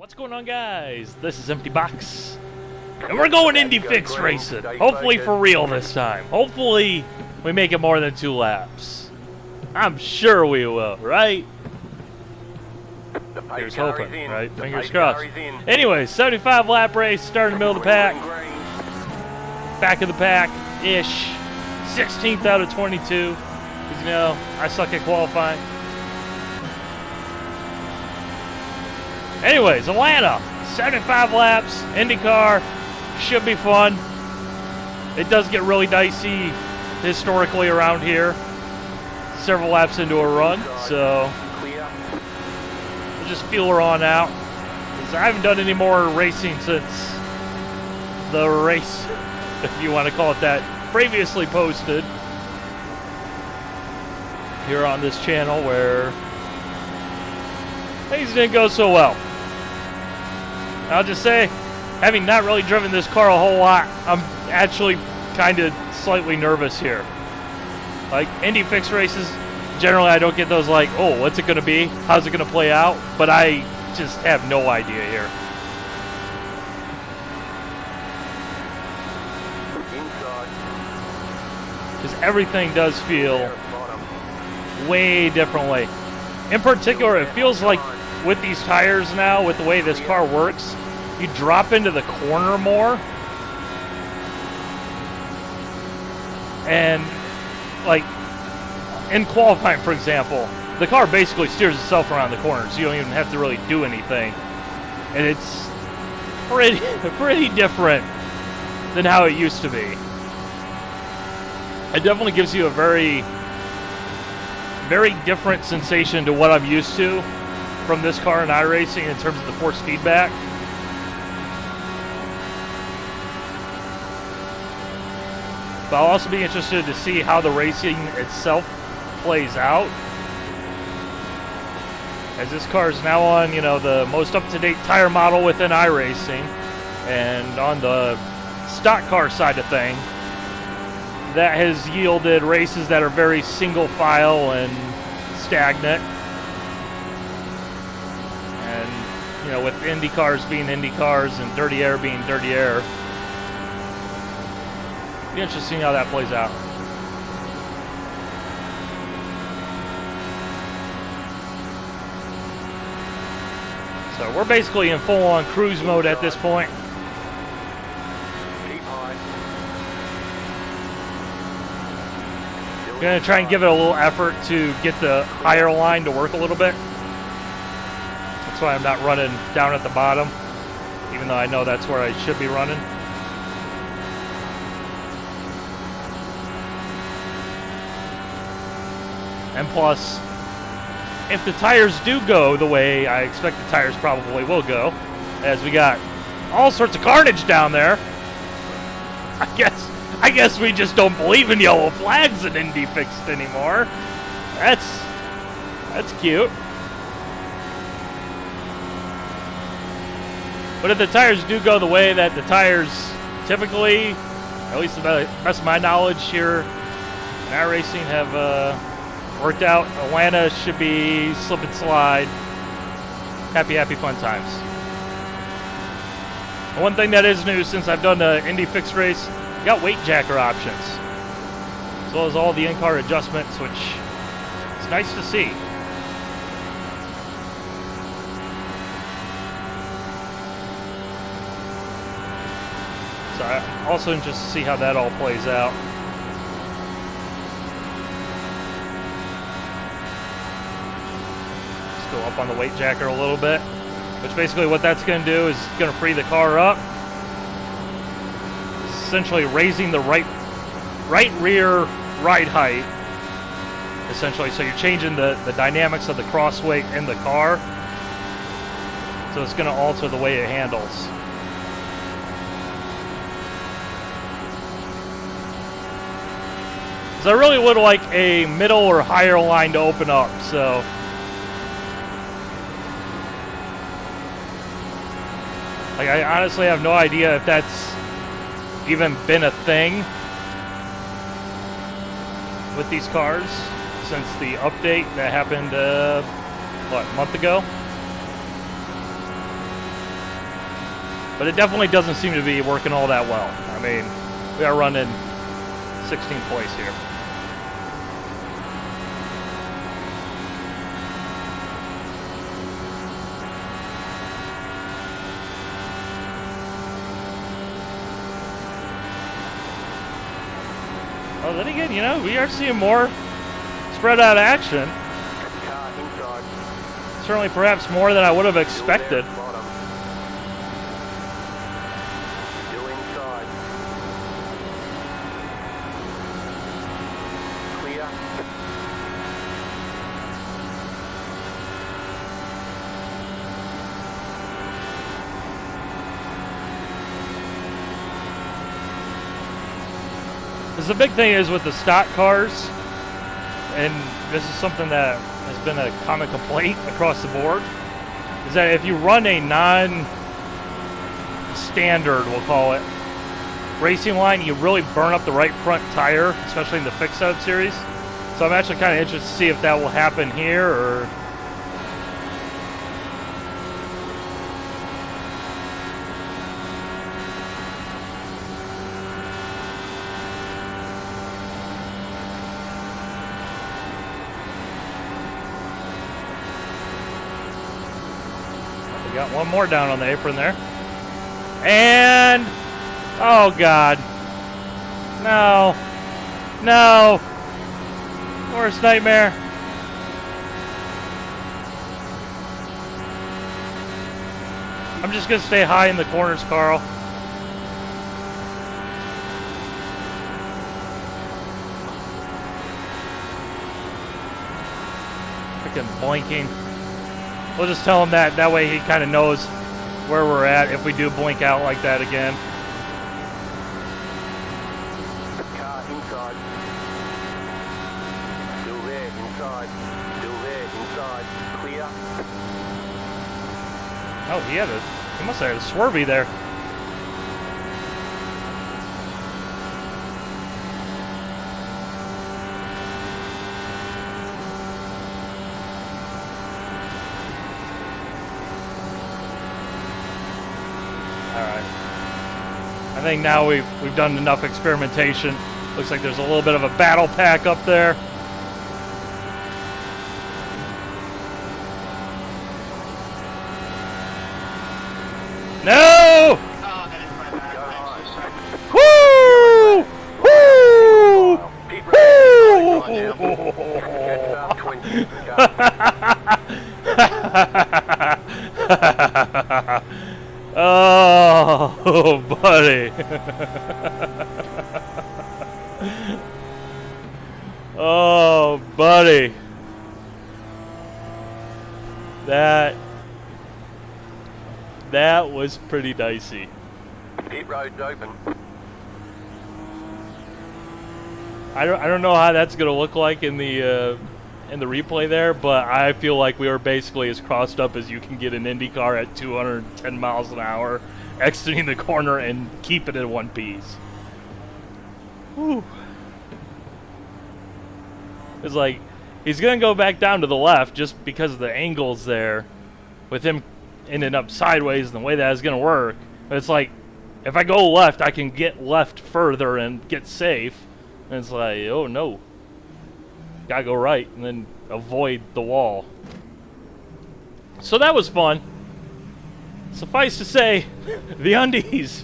What's going on, guys? This is Empty Box, and we're going Indy fix racing. Hopefully for real this time. Hopefully we make it more than 2 laps. I'm sure we will, right? Here's hoping, right? Fingers crossed. Anyways, 75 lap race, starting in the middle of the pack. Back of the pack-ish. 16th out of 22. Because, you know, I suck at qualifying. Anyways, Atlanta, 75 laps, IndyCar, should be fun. It does get really dicey historically around here, several laps into a run, so we'll just feel her on out. I haven't done any more racing since the race, if you want to call it that, previously posted here on this channel where things didn't go so well. I'll just say, having not really driven this car a whole lot, I'm actually kind of slightly nervous here. Like, Indy fix races, generally I don't get those like, oh, what's it going to be? How's it going to play out? But I just have no idea here. Because everything does feel way differently. In particular, it feels like with these tires now, with the way this car works, you drop into the corner more. And, like, in qualifying, for example, the car basically steers itself around the corner, so you don't even have to really do anything. And it's pretty different than how it used to be. It definitely gives you a very different sensation to what I'm used to from this car in iRacing in terms of the force feedback. But I'll also be interested to see how the racing itself plays out, as this car is now on, you know, the most up-to-date tire model within iRacing, and on the stock car side of thing, that has yielded races that are very single file and stagnant. And, you know, with Indy cars being Indy cars and dirty air being dirty air, it'll be interesting how that plays out. So we're basically in full-on cruise mode at this point. I'm going to try and give it a little effort to get the higher line to work a little bit. That's why I'm not running down at the bottom, even though I know that's where I should be running. And plus, if the tires do go the way I expect the tires probably will go, as we got all sorts of carnage down there, I guess we just don't believe in yellow flags in Indy fixed anymore. That's cute. But if the tires do go the way that the tires typically, at least to the best of my knowledge here in iRacing, have worked out, Atlanta should be slip and slide. Happy fun times. And one thing that is new since I've done the Indy fixed race, you got weight jacker options, as well as all the in-car adjustments, which is nice to see. So I'm also interested to see how that all plays out. Let's go up on the weight jacker a little bit, which basically what that's going to do is going to free the car up, essentially raising the right rear ride height, essentially. So you're changing the dynamics of the cross weight in the car, so it's going to alter the way it handles. So I really would like a middle or higher line to open up, so like, I honestly have no idea if that's even been a thing with these cars since the update that happened, what, a month ago? But it definitely doesn't seem to be working all that well. I mean, we are running 16th place here. Oh, then again, you know, we are seeing more spread out action. Certainly perhaps more than I would have expected. Because the big thing is with the stock cars, and this is something that has been a common complaint across the board, is that if you run a non-standard, we'll call it, racing line, you really burn up the right front tire, especially in the fixed setup series. So I'm actually kind of interested to see if that will happen here, or... Got one more down on the apron there. And... oh, God. No. No. Worst nightmare. I'm just going to stay high in the corners, Carl. Freaking blinking. We'll just tell him that. That way he kind of knows where we're at if we do blink out like that again. Car inside. Still there, inside. Still there, inside. Clear. Oh, he must have had a swervy there. I think now we've done enough experimentation. Looks like there's a little bit of a battle pack up there. No! Woo! Woo! Oh, buddy. Oh, buddy. That was pretty dicey. Pit road's open. I don't know how that's going to look like in the replay there, but I feel like we were basically as crossed up as you can get an Indy car at 210 miles an hour, exiting the corner and keep it in one piece. Whew. It's like, he's going to go back down to the left just because of the angles there, with him ending up sideways and the way that is going to work. But it's like, if I go left, I can get left further and get safe. And it's like, oh no. Gotta go right and then avoid the wall. So that was fun. Suffice to say, the undies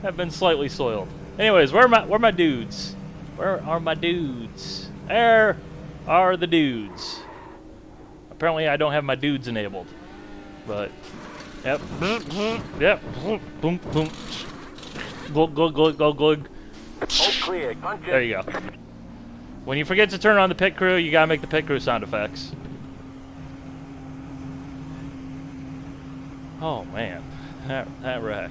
have been slightly soiled. Anyways, where are my dudes? Where are my dudes? There are the dudes. Apparently I don't have my dudes enabled. But yep. Yep. Boom boom. Glug glug glug glug glug. All clear. There you go. When you forget to turn on the pit crew, you gotta make the pit crew sound effects. Oh man, that wreck.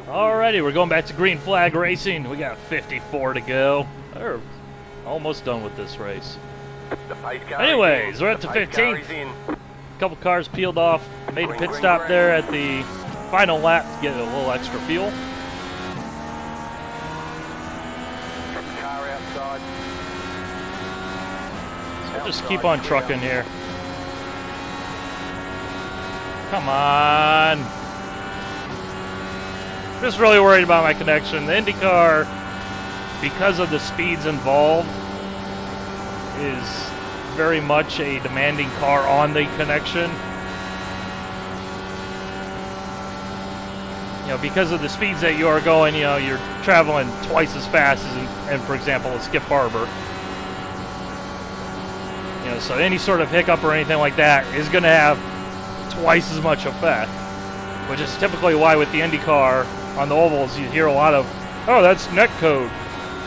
Alrighty, we're going back to green flag racing. We got 54 to go. We're almost done with this race. Anyways, we're at the 15th. A couple cars peeled off. Made a pit stop there at the final lap to get a little extra fuel. We'll just keep on trucking here. Come on. Just really worried about my connection. The IndyCar, because of the speeds involved, is very much a demanding car on the connection. You know, because of the speeds that you are going, you know, you're traveling twice as fast as, for example, a Skip Barber. You know, so any sort of hiccup or anything like that is going to have twice as much effect, which is typically why with the IndyCar on the ovals you hear a lot of, oh, that's net code,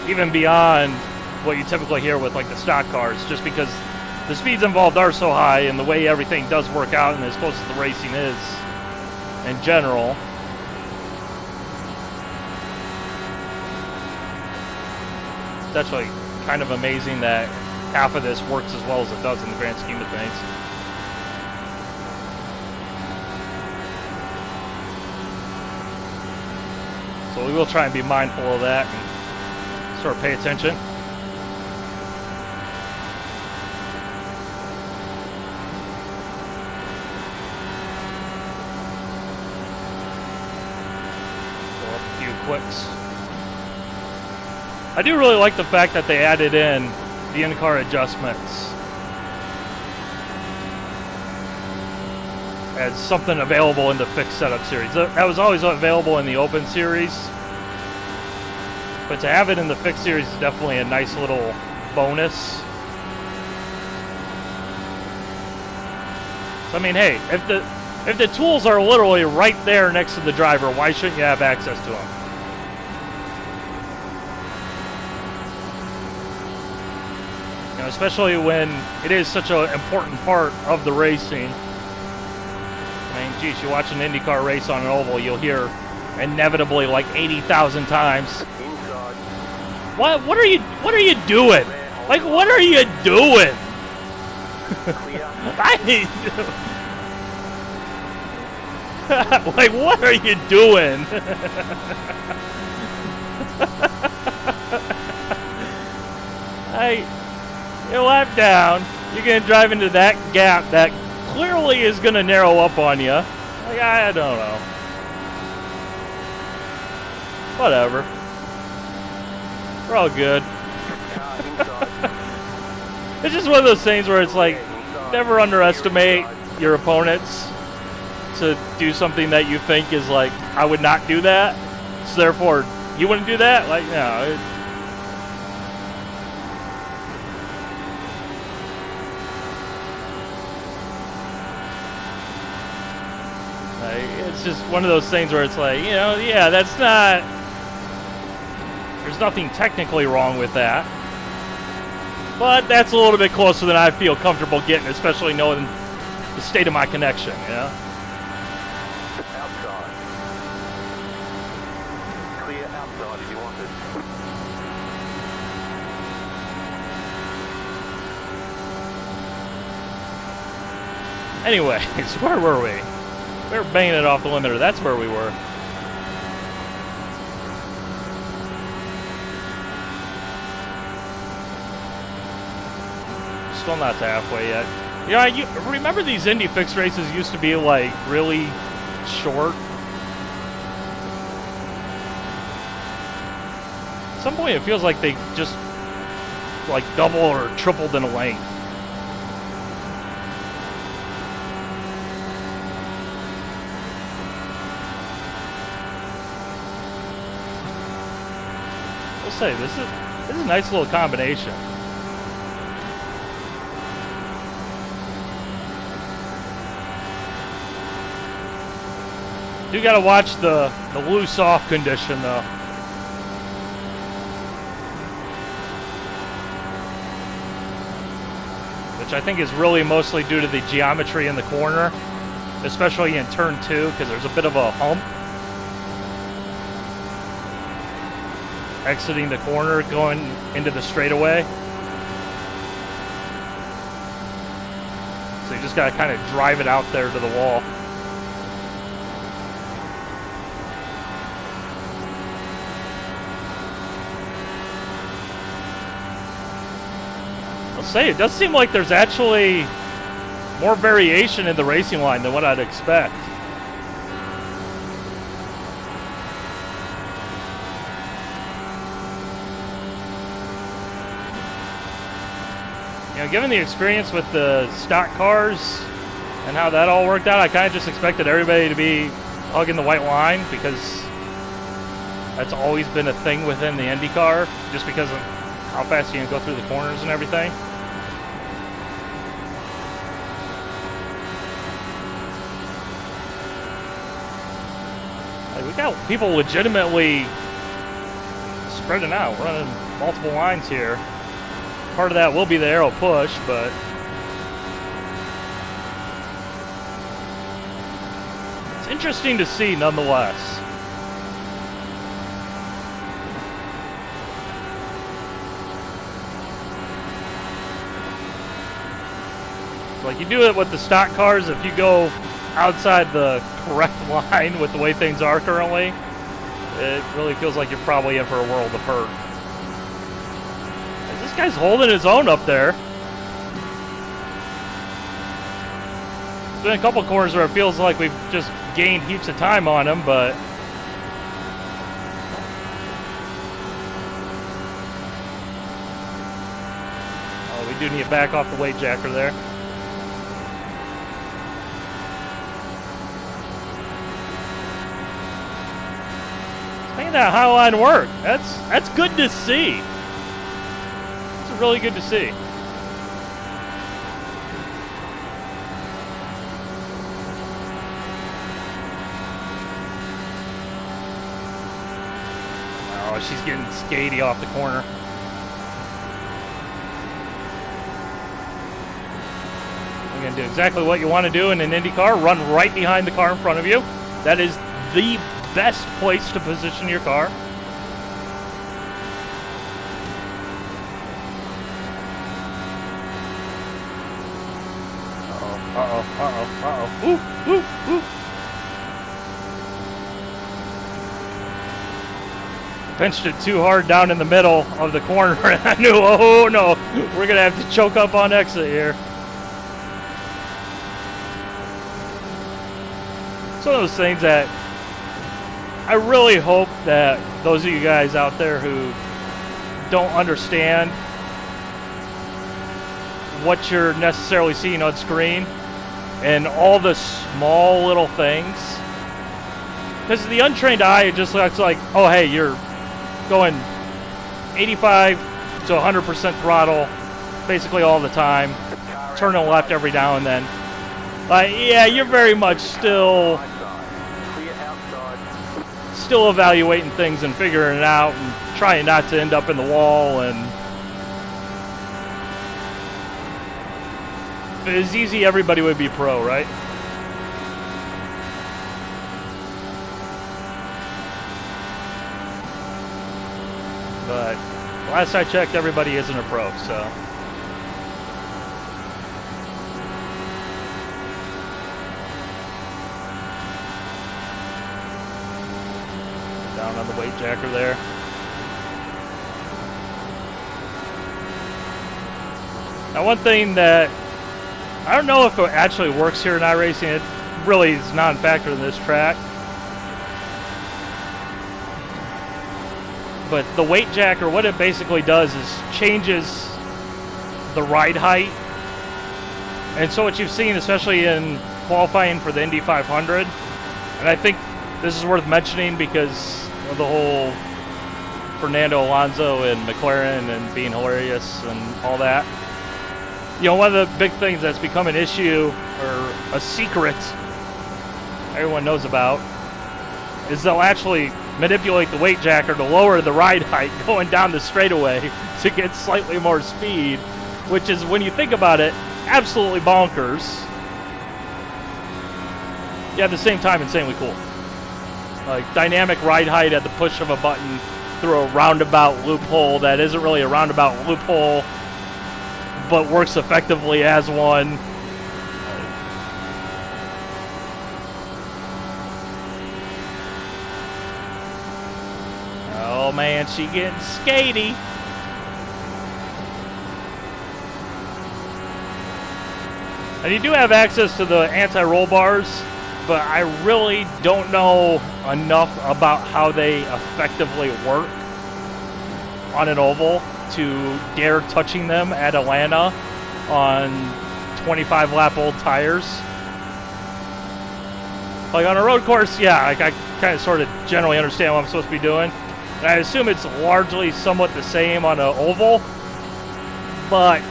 even beyond what you typically hear with like the stock cars, just because the speeds involved are so high and the way everything does work out and as close as the racing is in general. It's actually kind of amazing that half of this works as well as it does in the grand scheme of things. So we will try and be mindful of that and sort of pay attention. Go up a few quicks. I do really like the fact that they added in the in-car adjustments as something available in the fixed setup series. That was always available in the open series, but to have it in the fixed series is definitely a nice little bonus. So, I mean, hey, if the tools are literally right there next to the driver, why shouldn't you have access to them? Especially when it is such an important part of the racing. I mean, geez, you watch an IndyCar race on an oval, you'll hear inevitably like 80,000 times, What are you doing? Like, what are you doing? Like, what are you doing? You're lap down. You're gonna drive into that gap that clearly is gonna narrow up on you. Like, I don't know. Whatever. We're all good. It's just one of those things where it's like, never underestimate your opponents to do something that you think is like, I would not do that, so therefore you wouldn't do that. Like, no. It's just one of those things where it's like, you know, yeah, that's not, there's nothing technically wrong with that, but that's a little bit closer than I feel comfortable getting, especially knowing the state of my connection, you know? Outside. Clear outside if you want it. Anyways, where were we? We were banging it off the limiter. That's where we were. Still not to halfway yet. Yeah, you remember these Indy fixed races used to be like really short? At some point it feels like they just like double or tripled in length. I'll say this is a nice little combination. You gotta watch the loose off condition though. Which I think is really mostly due to the geometry in the corner, especially in turn 2, because there's a bit of a hump exiting the corner going into the straightaway. So you just gotta kind of drive it out there to the wall. Say, it does seem like there's actually more variation in the racing line than what I'd expect. You know, given the experience with the stock cars and how that all worked out, I kind of just expected everybody to be hugging the white line, because that's always been a thing within the Indy car, just because of how fast you can go through the corners and everything. Like, we got people legitimately spreading out, running multiple lines here. Part of that will be the aero push, but it's interesting to see nonetheless. So like you do it with the stock cars, if you go outside the correct line with the way things are currently, it really feels like you're probably in for a world of hurt. This guy's holding his own up there. There's been a couple corners where it feels like we've just gained heaps of time on him, but oh, we do need to back off the weight jacker there. Making that high line work. That's good to see. It's really good to see. Oh, she's getting skatey off the corner. You're gonna do exactly what you want to do in an Indy car. Run right behind the car in front of you. That is the best place to position your car. Uh-oh. Ooh. Pinched it too hard down in the middle of the corner, and I knew, oh no, we're gonna have to choke up on exit here. It's one of those things that I really hope that those of you guys out there who don't understand what you're necessarily seeing on screen and all the small little things, because the untrained eye, it just looks like, oh hey, you're going 85 to 100% throttle basically all the time, turning left every now and then. Yeah, you're very much still evaluating things and figuring it out and trying not to end up in the wall. And if it was easy, everybody would be pro, right? But last I checked, everybody isn't a pro, so. Down on the weight jacker there. Now, one thing that I don't know if it actually works here in iRacing, it really is non-factor in this track. But the weight jacker, what it basically does is changes the ride height. And so what you've seen, especially in qualifying for the Indy 500, and I think this is worth mentioning because of the whole Fernando Alonso and McLaren and being hilarious and all that. You know, one of the big things that's become an issue, or a secret everyone knows about, is they'll actually manipulate the weight jacker to lower the ride height going down the straightaway to get slightly more speed, which is, when you think about it, absolutely bonkers. Yet at the same time, insanely cool. Like, dynamic ride height at the push of a button through a roundabout loophole that isn't really a roundabout loophole, but works effectively as one. Oh man, she getting skatey. And you do have access to the anti-roll bars, but I really don't know enough about how they effectively work on an oval to dare touching them at Atlanta on 25 lap old tires. Like on a road course, yeah, like I kind of sort of generally understand what I'm supposed to be doing. And I assume it's largely somewhat the same on an oval, but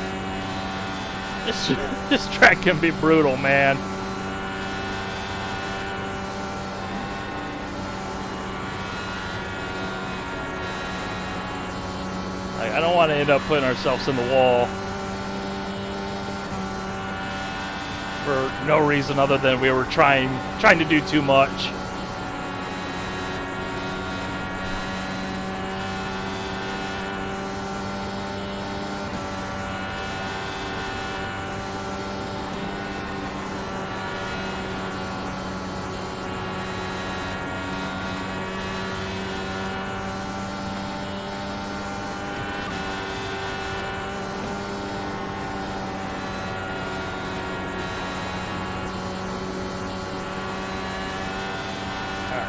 this track can be brutal, man. Like, I don't want to end up putting ourselves in the wall for no reason other than we were trying to do too much.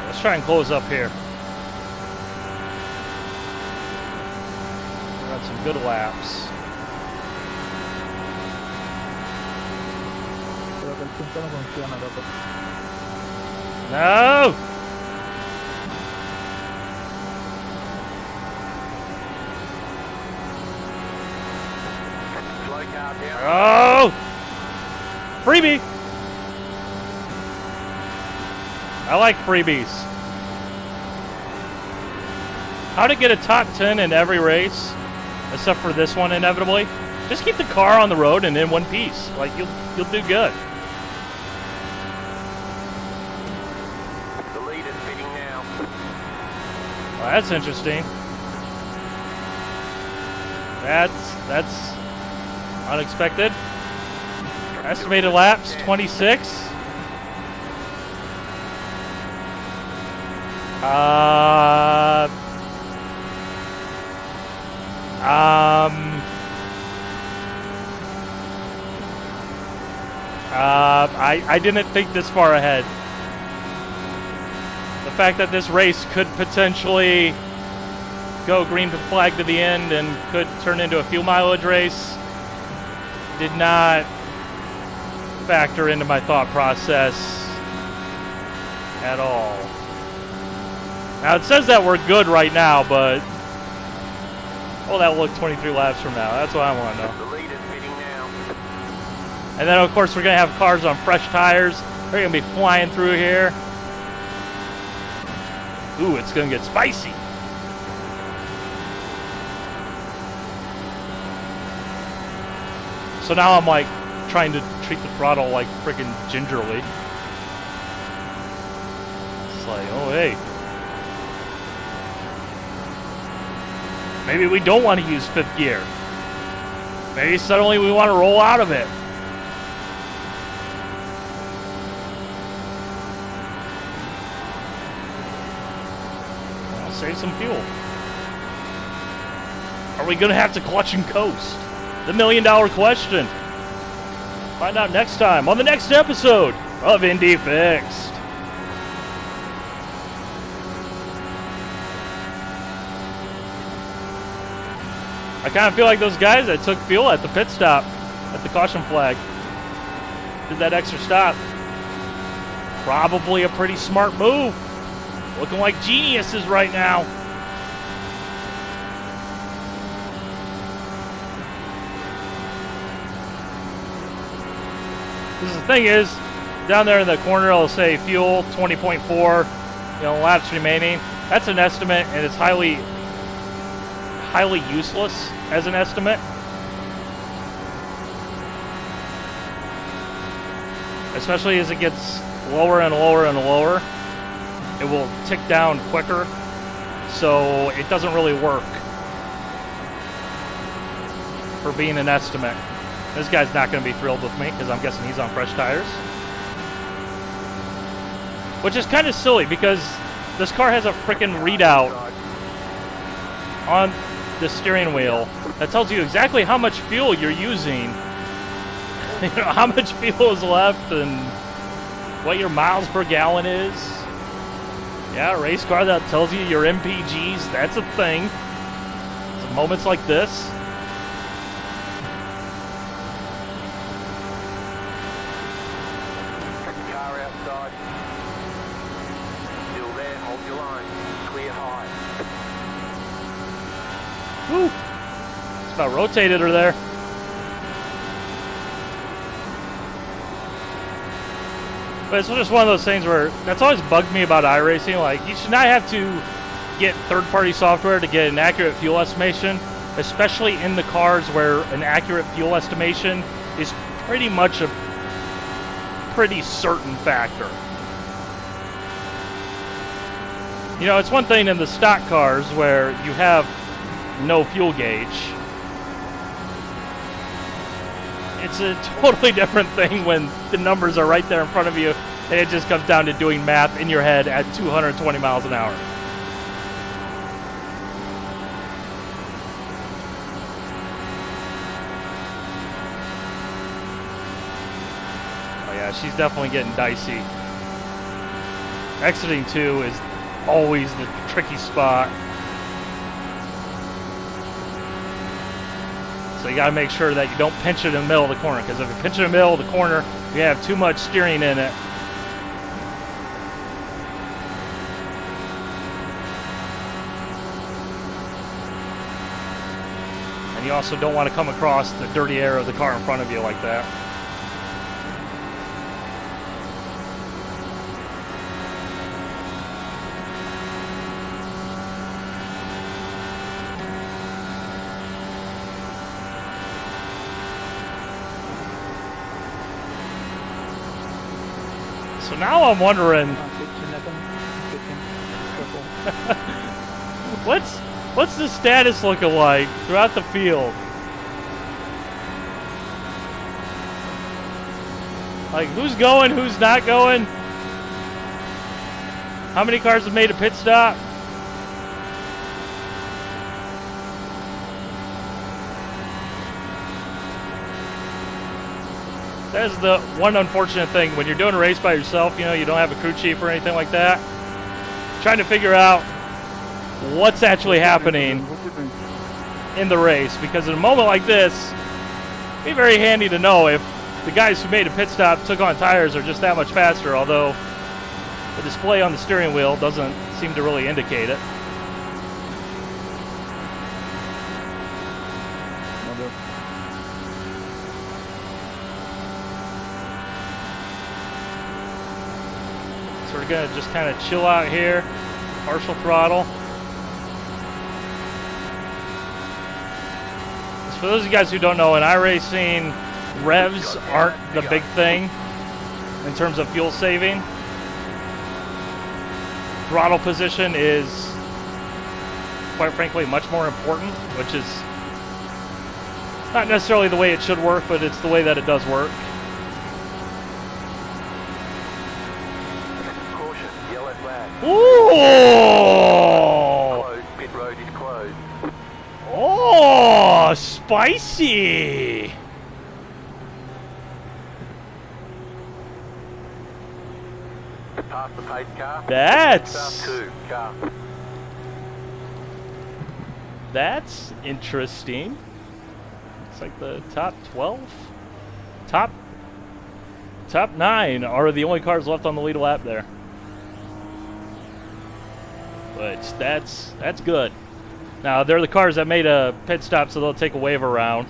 Let's try and close up here. Run some good laps. No! Oh! Freebie! I like freebies. How to get a top 10 in every race, except for this one inevitably. Just keep the car on the road and in one piece. Like, you'll do good. The lead is pitting now. Well, that's interesting. That's unexpected. Estimated laps, 26. I didn't think this far ahead. The fact that this race could potentially go green flag to the end and could turn into a fuel mileage race did not factor into my thought process at all. Now it says that we're good right now, but oh, that will look 23 laps from now. That's what I want to know. The lead is pitting now. And then, of course, we're going to have cars on fresh tires. They're going to be flying through here. Ooh, it's going to get spicy. So now I'm, like, trying to treat the throttle like freaking gingerly. It's like, oh, hey. Maybe we don't want to use fifth gear. Maybe suddenly we want to roll out of it. I'll save some fuel. Are we going to have to clutch and coast? The $1 million question. Find out next time on the next episode of Indy Fixed. I kind of feel like those guys that took fuel at the pit stop, at the caution flag, did that extra stop. Probably a pretty smart move. Looking like geniuses right now. Because the thing is, down there in the corner it'll say fuel 20.4, laps remaining. That's an estimate, and it's highly useless as an estimate. Especially as it gets lower and lower and lower. It will tick down quicker, so it doesn't really work for being an estimate. This guy's not going to be thrilled with me because I'm guessing he's on fresh tires. Which is kind of silly because this car has a freaking readout on the steering wheel that tells you exactly how much fuel you're using, how much fuel is left, and what your miles per gallon is. Yeah, a race car that tells you your MPGs, that's a thing. So moments like this. Whew. Just about rotated her there. But it's just one of those things where that's always bugged me about iRacing. Like, you should not have to get third-party software to get an accurate fuel estimation, especially in the cars where an accurate fuel estimation is pretty much a pretty certain factor. You know, it's one thing in the stock cars where you have no fuel gauge. It's a totally different thing when the numbers are right there in front of you and it just comes down to doing math in your head at 220 miles an hour. Oh yeah, she's definitely getting dicey. Exiting 2 is always the tricky spot. So you got to make sure that you don't pinch it in the middle of the corner, because if you pinch it in the middle of the corner, you have too much steering in it. And you also don't want to come across the dirty air of the car in front of you like that. So now I'm wondering, what's the status looking like throughout the field? Like, who's going, who's not going? How many cars have made a pit stop? That's the one unfortunate thing when you're doing a race by yourself. You know, you don't have a crew chief or anything like that. Trying to figure out what's actually happening in the race, because in a moment like this, it'd be very handy to know if the guys who made a pit stop took on tires are just that much faster, although the display on the steering wheel doesn't seem to really indicate it. So we're gonna just kind of chill out here, partial throttle. So for those of you guys who don't know, in iRacing, revs aren't the big thing in terms of fuel saving. Throttle position is, quite frankly, much more important, which is not necessarily the way it should work, but it's the way that it does work. Caution, yellow flag. Ooh! Closed, pit road is closed. Oh, spicy! Pass the pace car. That's 2 car. That's interesting. It's like the top 12, top 9 are the only cars left on the lead lap there. But that's good. Now they're the cars that made a pit stop, so they'll take a wave around.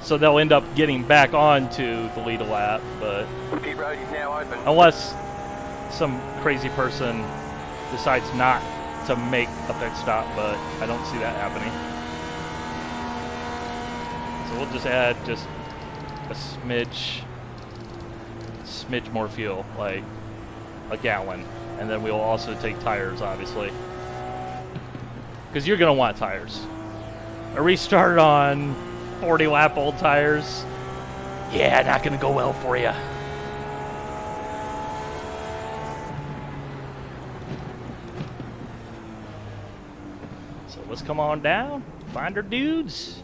So they'll end up getting back onto the lead lap, but Pit road is now open. unless some crazy person decides not to make a pit stop, but I don't see that happening. So we'll just add just a smidge more fuel, like a gallon, and then we'll also take tires, obviously, because you're gonna want tires. A restart on 40 lap old tires, yeah, not gonna go well for you. So let's come on down, find our dudes.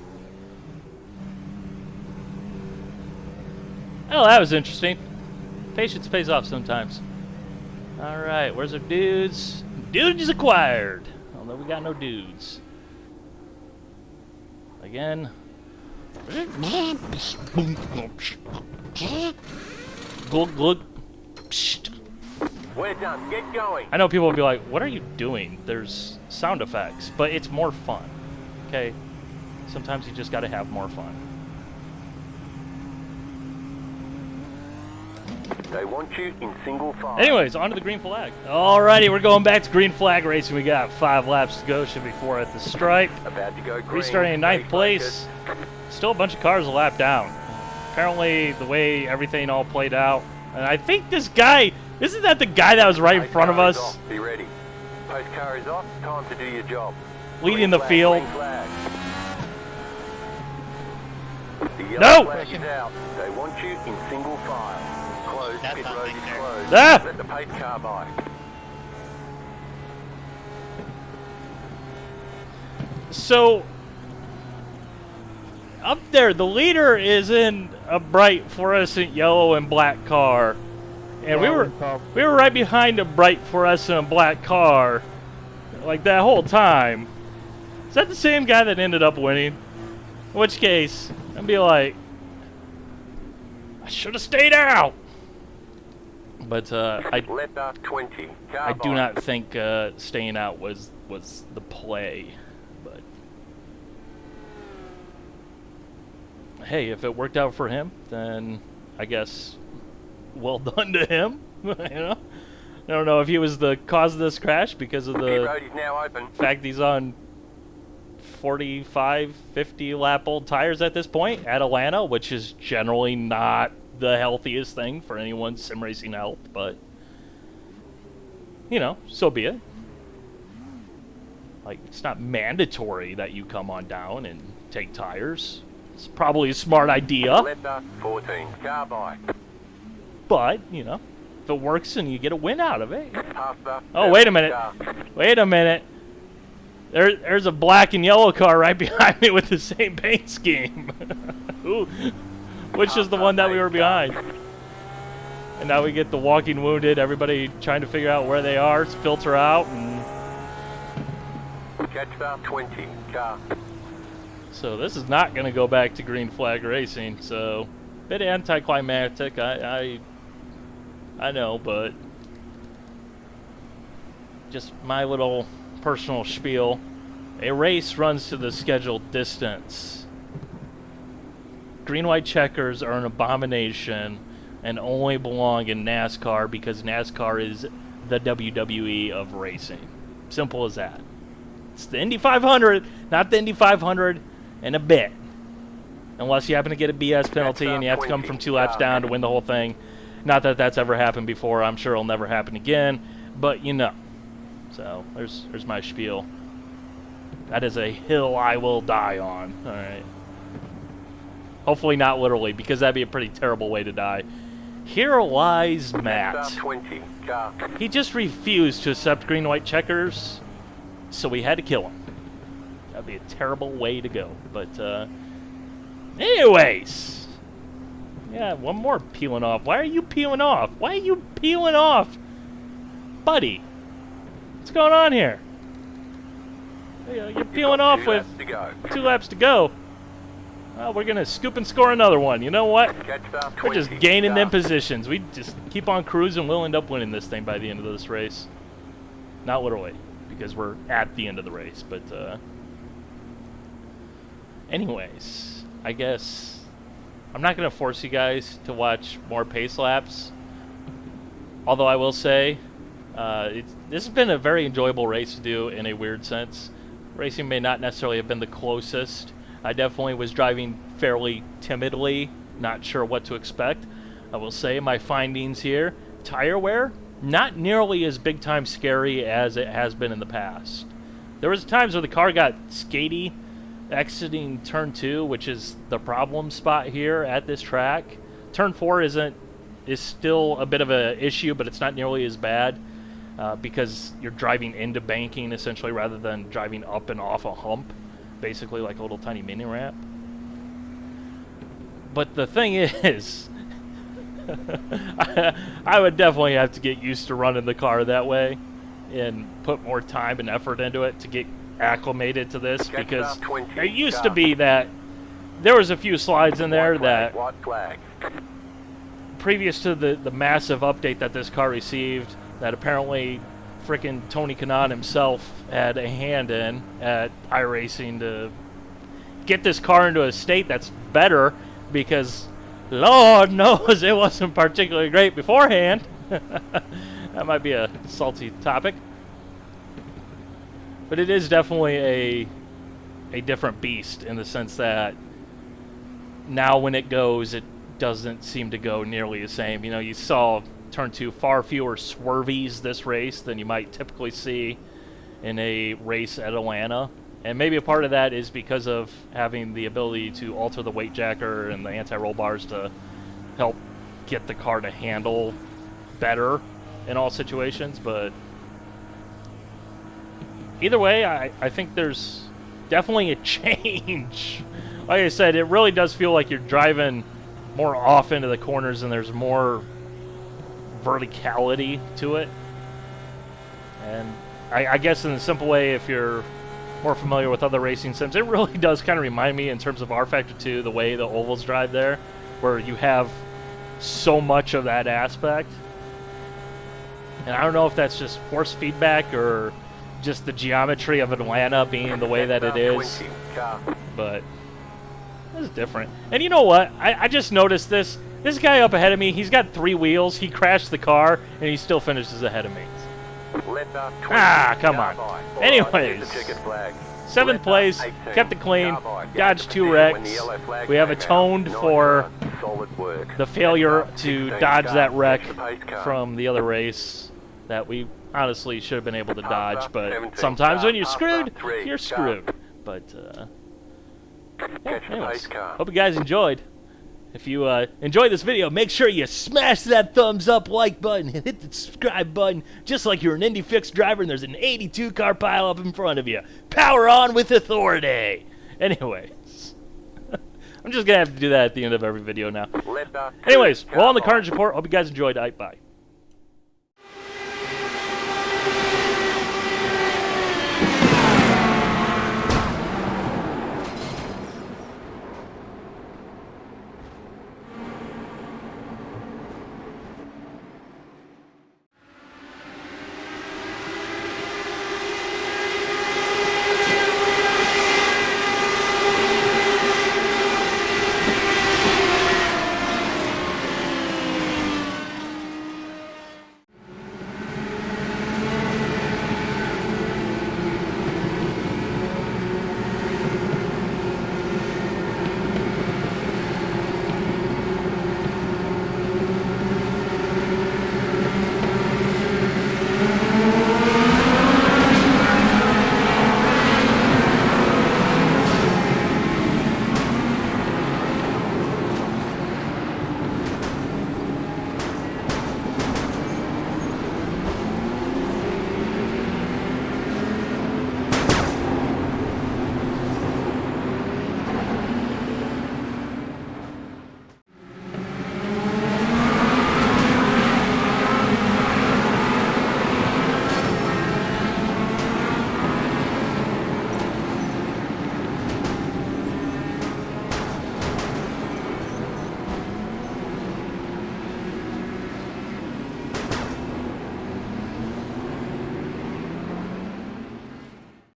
Oh, that was interesting. Patience pays off sometimes. All right, where's our dudes? Dudes acquired. Although we got no dudes. Again. Glug glug. We're done. Get going. I know people will be like, what are you doing? There's sound effects, but it's more fun. Okay? Sometimes you just gotta have more fun. They want you in single file. Anyways, on to the green flag. Alrighty, we're going back to green flag racing. We got 5 laps to go. Should be 4 at the stripe. About to go green. Restarting in 9th Stay place. Still a bunch of cars a lap down. Apparently, the way everything all played out. And I think this guy, isn't that the guy that was right in Pace front of car is us? off. Be ready. Pace car is off. Time to do your job. Leading Green the flag, field. green flag. The yellow No! flag is out. They want you in single file. Closed. That's Pit not road being is fair. closed. Ah! Let the pace car by. So, up there, the leader is in a bright fluorescent yellow and black car. And we were right behind a bright fluorescent black car, like that whole time. Is that the same guy that ended up winning? In which case, I'd be like, I should have stayed out. But I Letter 20. Car do by. not think staying out was the play. But hey, if it worked out for him, then I guess well done to him. You know, I don't know if he was the cause of this crash because of Pit the road is now open. fact he's on 45, 50 lap old tires at this point at Atlanta, which is generally not the healthiest thing for anyone's sim racing health, but you know, so be it. Like, it's not mandatory that you come on down and take tires. It's probably a smart idea, Letter 14. Car by. but you know, if it works and you get a win out of it. Past the Oh, wait a minute. car. Wait a minute. There's a black and yellow car right behind me with the same paint scheme. Ooh. Which is the one that we were behind. And now we get the walking wounded, everybody trying to figure out where they are, filter out, and Catch the 20. Car. so this is not going to go back to green flag racing. So, bit anticlimactic, I know, but just my little personal spiel. A race runs to the scheduled distance. Green-white checkers are an abomination and only belong in NASCAR because NASCAR is the WWE of racing. Simple as that. It's the Indy 500, not the Indy 500 and a bit. Unless you happen to get a BS penalty and you have to come from 2 laps down to win the whole thing. Not that that's ever happened before. I'm sure it'll never happen again. But you know. So, there's my spiel. That is a hill I will die on. Alright. Hopefully not literally, because that'd be a pretty terrible way to die. Here lies Matt. 20. Car. He just refused to accept green-white checkers, so we had to kill him. That'd be a terrible way to go. But, anyways. Yeah, one more peeling off. Why are you peeling off? Why are you peeling off? Buddy. What's going on here? You're peeling off with 2 laps to go. Well, we're going to scoop and score another one. You know what? We're just gaining them positions. We just keep on cruising. We'll end up winning this thing by the end of this race. Not literally, because we're at the end of the race. But, anyways, I guess I'm not going to force you guys to watch more pace laps. Although I will say, this has been a very enjoyable race to do in a weird sense. Racing may not necessarily have been the closest. I definitely was driving fairly timidly, not sure what to expect. I will say my findings here, tire wear, not nearly as big time scary as it has been in the past. There was times where the car got skatey exiting turn 2, which is the problem spot here at this track. Turn 4 is still a bit of an issue, but it's not nearly as bad. Because you're driving into banking essentially rather than driving up and off a hump, basically like a little tiny mini ramp. But the thing is, I would definitely have to get used to running the car that way and put more time and effort into it to get acclimated to this, because it used to be that there was a few slides in there that previous to the massive update that this car received, that apparently frickin' Tony Kanaan himself had a hand in at iRacing to get this car into a state that's better, because Lord knows it wasn't particularly great beforehand. That might be a salty topic. But it is definitely a different beast in the sense that now when it goes, it doesn't seem to go nearly the same. You know, you saw turn 2 far fewer swervies this race than you might typically see in a race at Atlanta. And maybe a part of that is because of having the ability to alter the weight jacker and the anti-roll bars to help get the car to handle better in all situations. But either way, I think there's definitely a change. Like I said, it really does feel like you're driving more off into the corners and there's more verticality to it. And I guess in a simple way, if you're more familiar with other racing sims, it really does kind of remind me in terms of R Factor 2, the way the ovals drive there, where you have so much of that aspect. And I don't know if that's just force feedback or just the geometry of Atlanta being the way that it is, but it's different. And you know what? I just noticed this. This guy up ahead of me, he's got 3 wheels. He crashed the car, and he still finishes ahead of me. Ah, come on. Anyways, 7th place, kept it clean, dodged 2 wrecks. We have atoned for the failure to dodge that wreck from the other race that we honestly should have been able to dodge, but sometimes when you're screwed, you're screwed. But, yeah, anyways, hope you guys enjoyed. If you enjoyed this video, make sure you smash that thumbs up like button and hit the subscribe button just like you're an Indy Fix driver and there's an 82 car pile up in front of you. Power on with authority. Anyways, I'm just going to have to do that at the end of every video now. Anyways, we're on the Carnage Report. Hope you guys enjoyed. Bye.